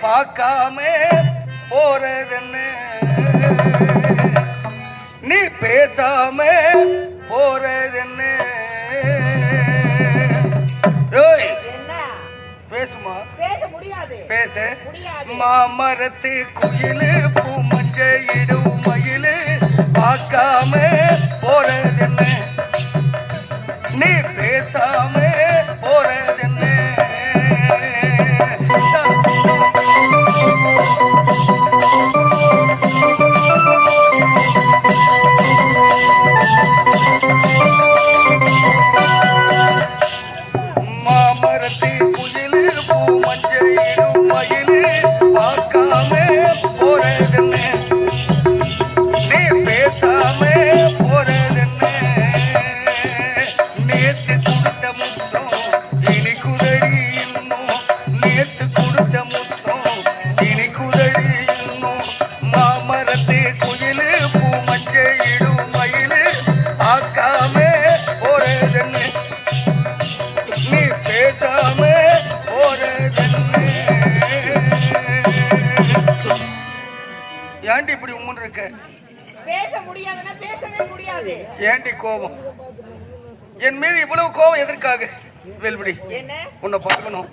பார்க்காம போறதென்ன நீ பேசாம போறதென்ன பேசுமா பேச முடியாது பேச மாமரத்து குயிலு பூ மஞ்சையிடும் மயிலு பார்க்காம போறதென்ன நீ பேசாம போறதென்ன மாமரத்து குயிலு பூ மஞ்சையிடும் மயிலு பார்க்காம போறதென்ன நீ பேசாம போறதென்ன நேத்து கொடுத்த முத்தம் இனி குதடி இன்னும் நேத்து கொடுத்த முத்தம் இனி குதடி இன்னும் மாமரத்து குயிலு பூ மஞ்சையிடும் மயிலு பார்க்காம போறதென்ன நீ பேசாம ஏண்டி இப்படி உம்முன்னு இருக்க? பேச முடியாதுன்னா பேசவே முடியாது. ஏண்டி கோபம்? என் மீது இவ்வளவு கோபம் எதற்காக? வேல்படி, உன்னை பார்க்கணும்,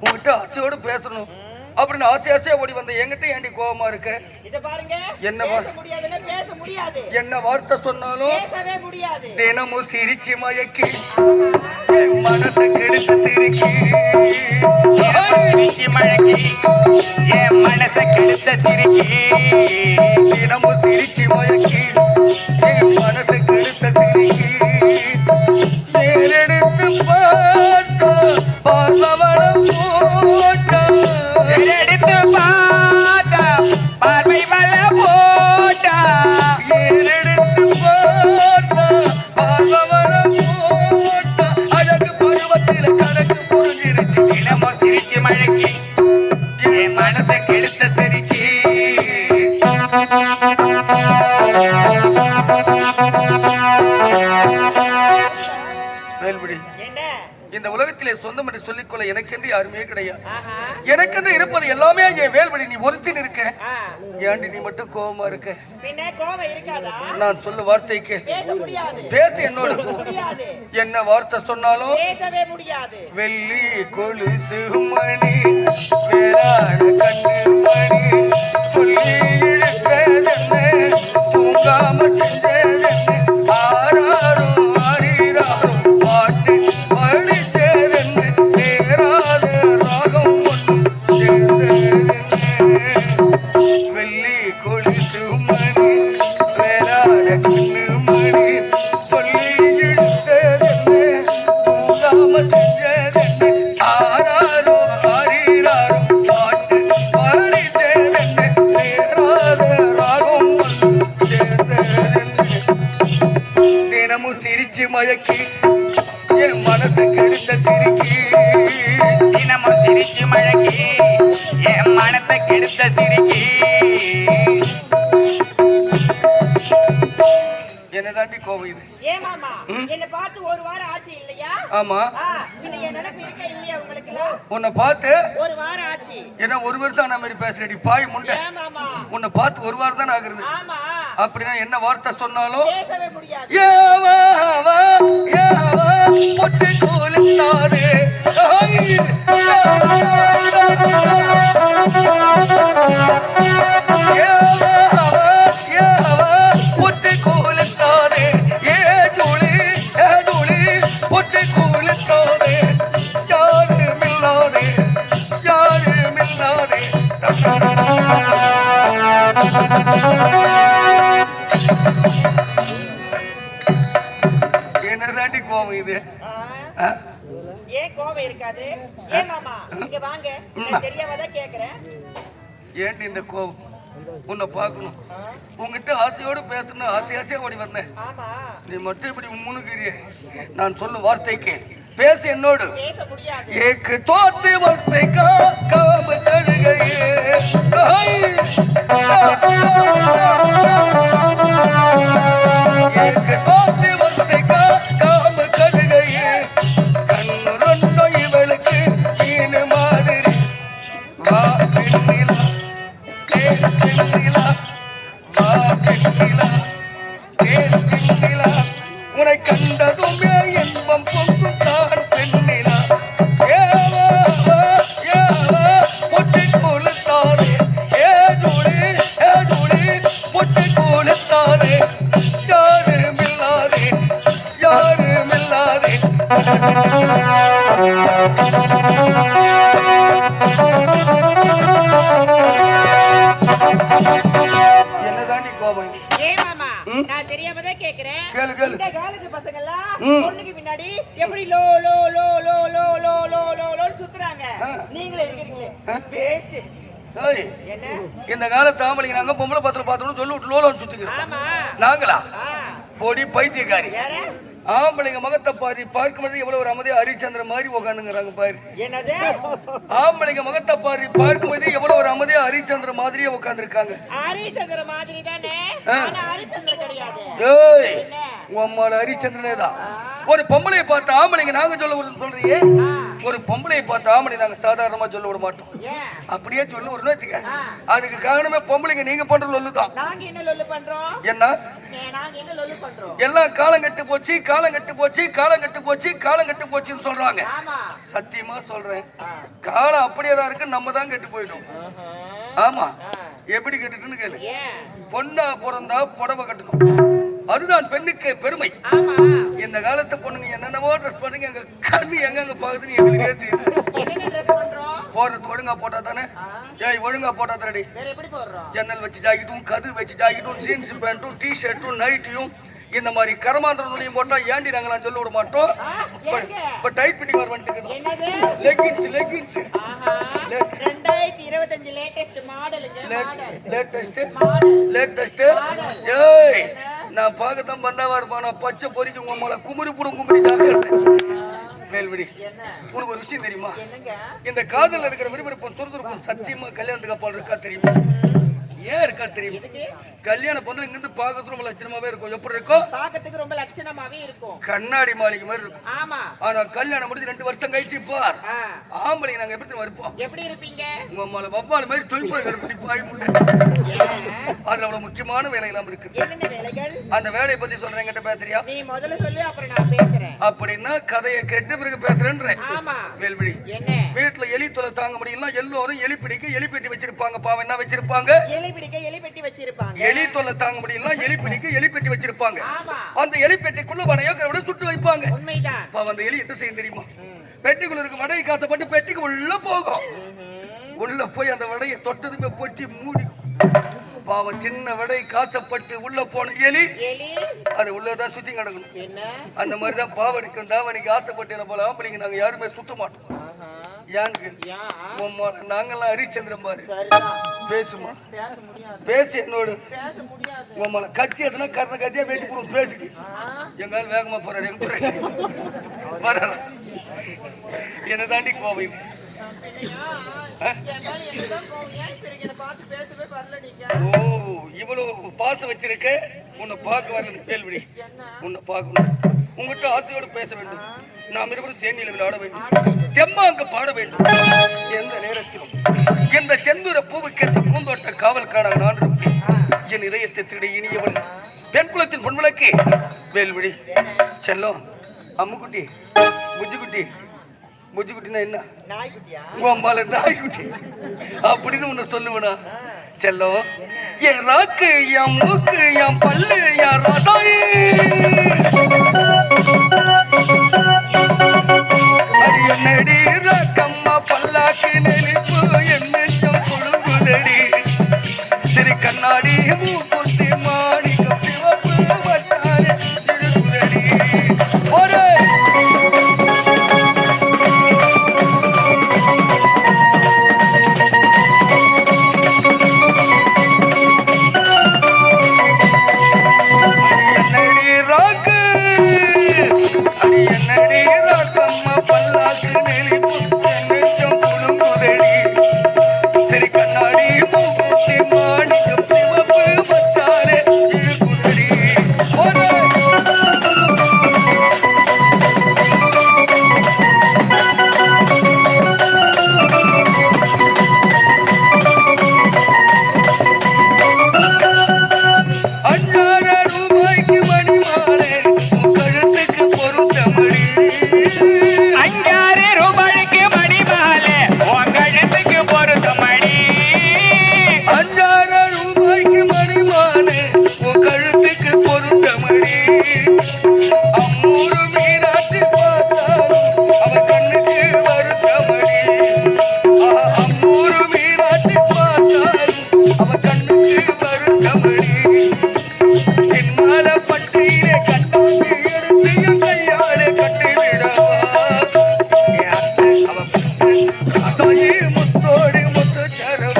உங்ககிட்ட ஆசையோடு பேசணும் அப்படின்னு ஆசையா ஓடி வந்த என்கிட்ட ஏண்டி கோபமா இருக்க? என்ன வார்த்தை சொன்னாலும் தினமும் சிரிச்சு மயக்கி மனத்தை கெடுத்து சிரிக்கி மயக்கி என் மனத்தை கெடுத்த சிரிக்கி தினமும் சிரிச்சு மயக்கி என் மனத்தை கெடுத்த சிரிக்கி ஏறெடுத்து பார்த்தா பார்வவளம் போட்டா எடுத்து பார்த்தா பார்வை வள போட்டா ஏறெடுத்து பார்த்தா பார்வவளம் போட்டா அழகு பருவத்தில கணக்கு புரிஞ்சிருச்சு தினமும் சிரிச்சு மயக்கி என் மனத்தை கெடுத்த சிரிக்கி வேல்படி, இந்த உலகத்திலே சொந்தம் என்று சொல்லிக்கொள்ள எனக்கென்று யாருமே கிடையாது. எனக்கென்று இருப்பது எல்லாமே என் வேல்படி. நீ ஒருத்தின் இருக்க, ஏண்டி நீ மட்டும் கோபமா இருக்க? நான் சொல்ல வார்த்தைக்கு பேசு என்னோடு. என்ன வார்த்தை சொன்னாலும் வெள்ளி கொலுசு மணி வேளாண் கண்ணு மணி சொல்லி இழுத்ததென்ன தூங்காம செஞ்சதென்ன ஆறாரும் ஆறீராரும் பாட்டு படித்ததென்ன சேராத ராகம் ஒன்றும் சேர்ந்ததென்ன வெள்ளி கொலுசு மணி வேளாண் கண்ணு மணி சொல்லி இழுத்ததென்ன தூங்காம செஞ்சதென்ன ஆறாரும் ஆறீராரும் பாட்டு படித்ததென்ன சேராத ராகம் ஒன்றும் சேர்ந்ததென்ன தினமும் சிரிச்சு மயக்கி என் மனசை கெடுத்த சிரிக்கி தினமும் சிரிச்சு மயக்கி என் மனத்தை கெடுத்த சிரிக்கி என்னதாண்டி கோவம் இது? ஆமா, உன்னை பார்த்து என்ன ஒரு வருஷம் ஆன மாதிரி பேசுறடி பாய் முண்டை. உன்னை பார்த்து ஒரு வாரம் தான் ஆகுறது. அப்படின்னா என்ன வார்த்தை சொன்னாலும் ஏவா ஏவா பொச்சை கோலித்தாதே பொச்சை கோலித்தாதே ஏ ஜோலி பொச்சை கோலித்தாதே யாரு மில்லாதே யாரு மில்லாதே என்னதாண்டி கோவம் இது? ஏன் கோவம் இருக்காது? ஏன் மாமா இங்க வாங்க, தெரியாமதா கேக்குறேன். ஏண்டி இந்த கோவம்? உன்னை பார்க்கணும், உங்ககிட்ட ஆசையோடு பேசணும் ஆசையா ஓடி வந்தேன். நீ மட்டும் இப்படி முன்னுக்கிறிய. நான் சொல்லும் வார்த்தைக்கு பேச என்னோடு. ஏக்கு தோத்து வஸ்தை காம கழுகையே ஏக்கு தோத்து வஸ்தை காம கழுகையே கண்ணு ரெண்டோ இவளுக்கு ஈனு மாதிரி வா என்னதாண்டி கோபம்? ஏன் மாமா நான் தெரியாமதான் கேக்குறேன். கேளு கேளு. இந்த காலத்து பசங்க எல்லாம் பொண்ணுக்கு பின்னாடி எப்படி low low low low low low low low லோன்னு சுத்துறாங்க. நீங்களே இருக்கிறீங்களே வேஸ்ட். ஏய், என்ன இந்த காலத்து ஆம்பளைங்க நாங்க பொம்பளை பத்திரம் பார்த்தோம்னு சொல்லி விட்டு லோலோன்னு சுத்திக்கிறோம். ஆமா நாங்களா பொடி பைத்தியக்காரி. வேற ஆம்பளைங்க முகத்தை பாரு பார்க்கும்போது எவ்வளவு ஒரு அமைதியா ஹரிச்சந்திர மாதிரி உக்காந்துங்கிறாங்க பாரு. என்னது ஆம்பளைங்க முகத்தை பாரு பார்க்கும்போது எவ்வளவு ஒரு அமைதியா ஹரிச்சந்திர மாதிரியே உட்கார்ந்து இருக்காங்க. ஹரிச்சந்திர மாதிரி தானே, ஆனா ஹரிச்சந்திர கிடையாது. ஏய், உம்மால ஹரிச்சந்திரனே தான். ஒரு பொம்பளையை பார்த்து ஆம்பளைங்க நாங்க சொல்றீங்க. ஒரு பொம்பளையை பார்த்து ஆம்பளை நாங்க சாதாரணமா சொல்ல விட மாட்டோம். அப்படியே சொல்ல ஒரு வச்சுக்க. அதுக்கு காரணமே பொம்பளைங்க நீங்க பண்ற லொல்லு தான். நாங்க என்ன லொல்லு பண்றோம்? என்ன நாங்க என்ன லொல்லு பண்றோம்? எல்லாம் காலம் கெட்டு போச்சு, காலம் கெட்டு போச்சு, காலம் கெட்டு போச்சு, காலம் கெட்டு போச்சுன்னு சொல்றாங்க. ஆமா சத்தியமா சொல்றேன், காலம் அப்படியே தான் இருக்கு, நம்ம தான் கெட்டு போயிடும். ஆமா, எப்படி கெட்டுட்டுன்னு கேளு. பொண்ணா பிறந்தா புடவை கட்டணும், அதுதான் பெண்ணுக்கு பெருமை. இந்த காலத்து பொண்ணுங்க என்னென்னவோ ட்ரெஸ் பண்ணுங்க, எங்க கண்ணு எங்க பாக்குதுன்னு எங்களுக்கே தெரியுது. போடுறது ஒழுங்கா போட்டா தானே. ஏய், ஒழுங்கா போட்டா தானே. ஜன்னல் வச்சு ஜாக்கெட்டும், கது வச்சு ஜாக்கெட்டும், ஜீன்ஸ் பேண்ட்டும், டி ஷர்ட்டும், நைட்டியும், இந்த மாதிரி கரமாந்திரம் போட்டா ஏண்டி நாங்களாம் சொல்ல விட மாட்டோம். இப்ப டைட் ஃபிட்டிங் வர வந்துட்டு லெகின்ஸ் லெகின்ஸ் 2025 லேட்டஸ்ட் மாடலுங்க. லேட்டஸ்ட். ஏய், நான் பார்க்கத்தான் பண்ணாவா இருப்பானா பச்சை பொறிக்கு உங்க மேல குமுறி புடும் குமுறி ஜாக்கிரதை. மேல்விடி, உனக்கு ஒரு விஷயம் தெரியுமா? இந்த காதல் இருக்கிற விருப்பம் சுறுசுறுப்பும் சத்தியமா கல்யாணத்துக்கு அப்பால் இருக்கா தெரியுமா? ஏன் இருக்கா தெரியுமா? கல்யாண பொண்ணு இங்க இருந்து பாக்கிறதுக்கு ரொம்ப லட்சணமாவே இருக்கும். எப்படி இருக்கும்? பாக்கிறதுக்கு ரொம்ப லட்சணமாவே இருக்கும், கண்ணாடி மாளிகை மாதிரி இருக்கும். ஆமா. ஆனா கல்யாணம் முடிஞ்சு 2 வருஷம் கழிச்சு பார், ஆம்பளைங்க நாங்க எப்படி இருப்போம்? எப்படி இருப்பீங்க? உங்க அம்மால வவ்வால் மாதிரி தொய்ப்பாய் கருப்பி பாய் முட்டை. அதுல அவ்வளவு முக்கியமான வேலை எல்லாம் இருக்கு. என்னென்ன வேலைகள்? அந்த வேலையை பத்தி சொல்றேன், என்கிட்ட பேசுறியா? நீ முதல்ல சொல்லு, அப்புறம் நான் பேசுறேன். அப்படின்னா கதையை கேட்டு பிறகு பேசுறேன்றேன். ஆமா. வேல்விழி, என்ன வீட்டுல எலி தொலை தாங்க முடியல, எல்லோரும் எலி பிடிக்க எலி பெட்டி வச்சிருப்பாங்க. பாவம் என்ன வச்சிருப்பாங்க? எலி பிடிக்க எலி பெட்டி வச்சிருப்பாங்க. எலி தொலை தாங்க முடியல, எலி பிடிக்க எலி பெட்டி வச்சிருப்பாங்க. ஆமா. அந்த எலி பெட்டிக்குள்ள வடையோ விட சுட்டு வைப்பாங்க. உண்மைதான். பாவம் அந்த எலி என்ன செய்யும் தெரியுமா? பெட்டிக்குள்ள இருக்க வடையை காத்தப்பட்டு பெட்டிக்கு உள்ள போகும். உள்ள போய் அந்த வடையை தொட்டதுமே பொட்டி மூடி. பாவம் சின்ன வடை காத்தப்பட்டு உள்ள போன எலி அது உள்ளதான் சுத்தி கிடக்கணும். அந்த மாதிரிதான் பாவடிக்கும் தாவணிக்கு ஆசைப்பட்டு என்ன போல ஆம்பளைங்க நாங்க யாருமே சுத்த மாட்டோம். நாங்கெல்லாம் ஹரிச்சந்திரன் பாரு. பேசுமா, பேசு என்னோடு. உமால கத்தி எதுனா கர்ண கத்தியா பேசி கூட பேசிட்டு எங்கால வேகமா போறாரு. என்ன தாண்டி கோவை. ஓ, இவ்வளவு பாசம் வச்சிருக்க, உன்னை பார்க்க வரல கேள்வி. உன்னை பார்க்கணும், உங்ககிட்ட ஆசையோடு பேச வேண்டும். நாம் இருவரும் தேனியில் விளையாட வேண்டும், தெம்மாங்க பாட வேண்டும். எந்த நேரத்திலும் இந்த செந்தூர பூவுக்கேற்ற பூந்தோட்ட காவல்கான நான் இருப்பேன். என் இதயத்தை திருடி இனியவள் பெண் குலத்தின் பொன்விளக்கு வேல்விழி. செல்லம், அம்முக்குட்டி, புஜ்ஜுக்குட்டி. புஜ்ஜுக்குட்டினா என்ன? உம்மால நாய்க்குட்டி அப்படின்னு உன்னை சொல்லுவனா? செல்லம், என் ராக்கு, என் மூக்கு, என் பல்லு, என் ரசாயி என்னடி ராக்கம்மா பல்லாக்கு நெளிப்பு என்னச்சம் கொழுங்குதடி. சரி கண்ணாடி மூக்குத்தி மாடி கப்பிவப்பு வட்டாரே இருக்குதடி. ஒரு என்னடி ராக்கம்மா பல்லாக்கு நெளிப்பு அசாயி முத்தோடு முத்து சரம்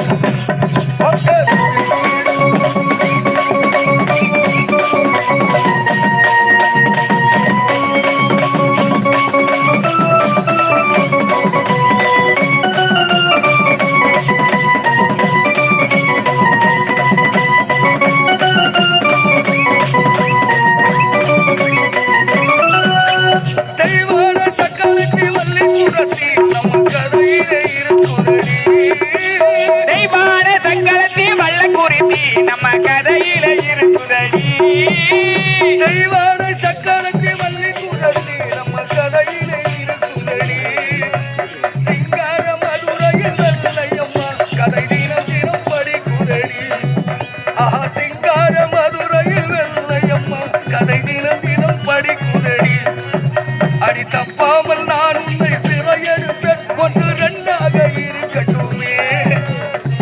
தப்பாமல் நான் உன்னை சிறையெடுப்பேன் ஒன்று ரெண்டாக இருக்கட்டுமே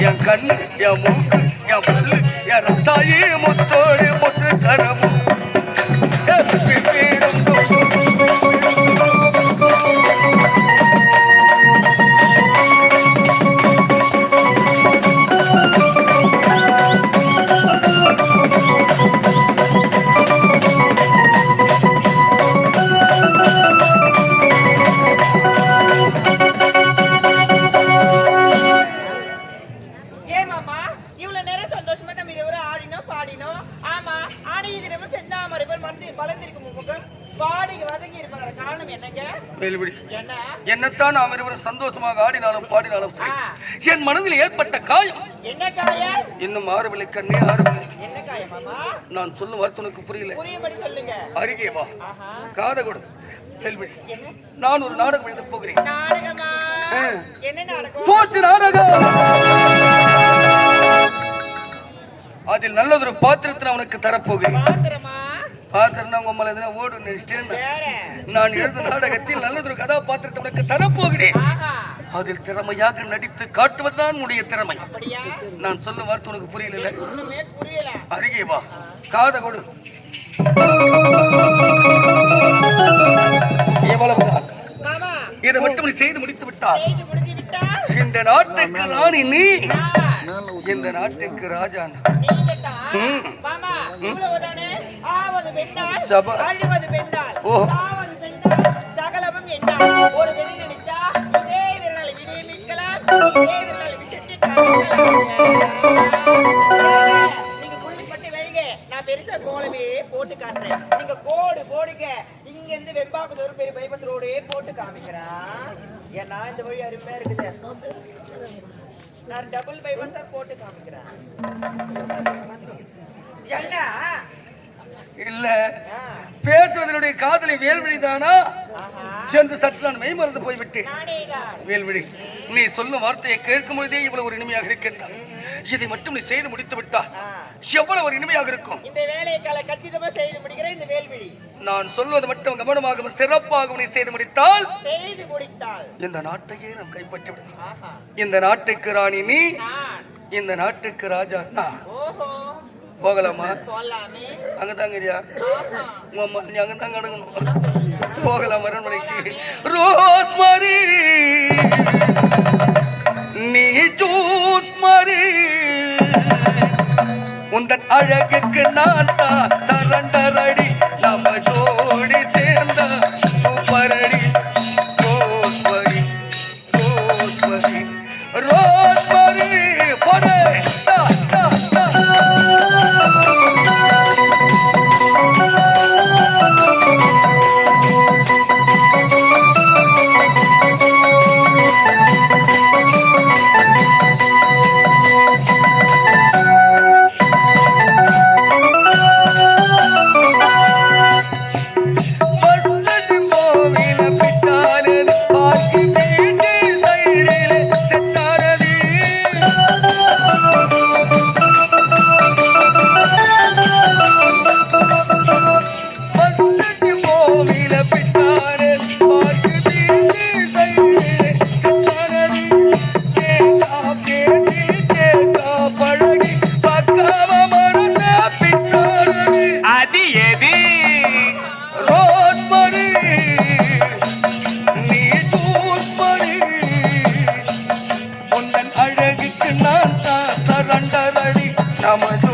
என் கண்ணு என் மூக்கு என் பல்லு என் ரசாயி முத்தோடு முத்து சரமும் என்னத்தான் நாம் இருவரும் சந்தோஷமாக ஆடினாலும் பாடினாலும் என் மனதில் ஏற்பட்ட காயம் என்ன காயம் இன்னும் ஆறவில்லை கண்ணே ஆறவில்லை. என்ன காயம் மாமா? நான் சொல்லும் வார்த்தை உனக்கு புரியல. புரியபடி சொல்லுங்க. அருகே வா. காதை கொடு. நான் ஒரு நாடகம் எழுத போகிறேன். நாடகமா? என்ன நாடகம்? போச்சு நாடகம். அதில் நல்லதொரு பாத்திரத்தை உனக்கு தரப்போகிறேன். பாத்திரமா? பாத்திரம் உங்களை எதனா ஓடு நினைச்சிட்டேன். நான் எழுத நாடகத்தில் நல்லதொரு கதாபாத்திரத்தை உனக்கு தரப்போகிறேன். அதில் திறமையாக நடித்து காட்டுவதுதான் உடைய திறமை. நான் சொல்லும் வார்த்தை உனக்கு புரியல. அருகே வா. காத கொடு. எவ்வளவுதான் இதை மட்டும் நீ செய்து முடித்து விட்டால் இந்த நாட்டுக்கு ராணி நீ, இந்த நாட்டுக்கு ராஜா. பெருசா கோலமே போட்டு காட்டுறேன். நீங்க கோடு போடுங்க. இங்க இருந்து வெம்பாக்கு ஒரு பெரிய பைபஸ் ரோடே போட்டு காமிக்கிறேன். ஏன்னா இந்த வழி அருமையா இருக்குது. நான் டபுள் பைபஸா போட்டு காமிக்கிறேன். என்ன இல்ல பேசுவதனுடைய காதலை வேல்விழிதானா என்று சற்று நான் மெய் மறந்து போய்விட்டேன். வேல்விழி, நீ சொல்லும் வார்த்தையை கேட்கும் பொழுதே இவ்வளவு ஒரு இனிமையாக இருக்கின்றான். இதை மட்டும் நீ செய்து முடித்து விட்டால் எவ்வளவு ஒரு இனிமையாக இருக்கும். இந்த வேலையை கச்சிதமா செய்து முடிக்கிறேன். இந்த வேல்விழி, நான் சொல்வது மட்டும் கவனமாகவும் சிறப்பாகவும் நீ செய்து முடித்தால் இந்த நாட்டையே நாம் கைப்பற்றி விடுவோம். இந்த நாட்டுக்கு ராணி நீ, இந்த நாட்டுக்கு ராஜா நான். போகலாமா? அங்கதாங்கய்யா, நீ அங்கதான் கடக்கணும். போகலாம் அரண்மனைக்கு. ரோஸ்மரி நீ ஜூஸ்மரி, உந்தன் அழகுக்கு நான் தான் சரண்டர் அடி. நம்ம ஜோடி சேர்ந்த சூப்பர் அடி. ரோஸ்மரி ரோஸ்மரி ரோஸ்மரி போடே. செத்தாரதி நாம